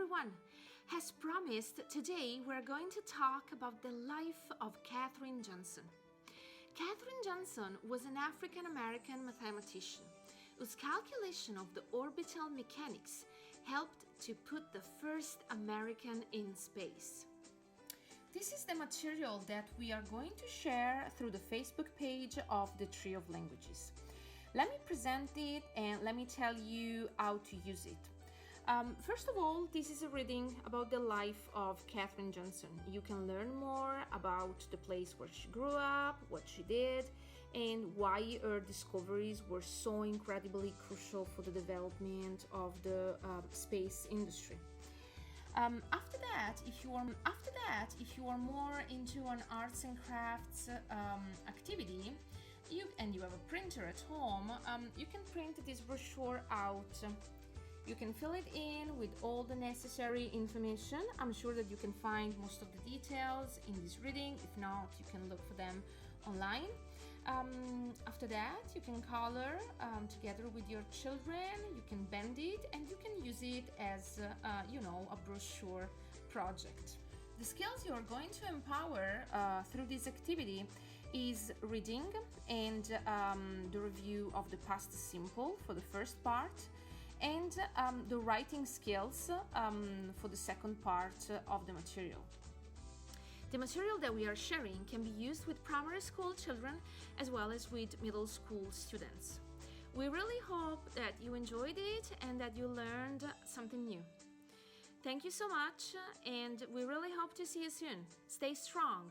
everyone! As promised, today we're going to talk about the life of Katherine Johnson. Katherine Johnson was an African-American mathematician whose calculation of the orbital mechanics helped to put the first American in space. This is the material that we are going to share through the Facebook page of the Tree of Languages. Let me present it and let me tell you how to use it. First of all, this is a reading about the life of Katherine Johnson. You can learn more about the place where she grew up, what she did, and why her discoveries were so incredibly crucial for the development of the space industry. After that, if you are more into an arts and crafts activity, you have a printer at home, you can print this brochure out. You can fill it in with all the necessary information. I'm sure that you can find most of the details in this reading. If not, you can look for them online. After that, you can color together with your children. You can bend it and you can use it as, a brochure project. The skills you are going to empower through this activity is reading and the review of the past simple for the first part, and the writing skills for the second part of the material. The material that we are sharing can be used with primary school children as well as with middle school students. We really hope that you enjoyed it and that you learned something new. Thank you so much, and we really hope to see you soon. Stay strong!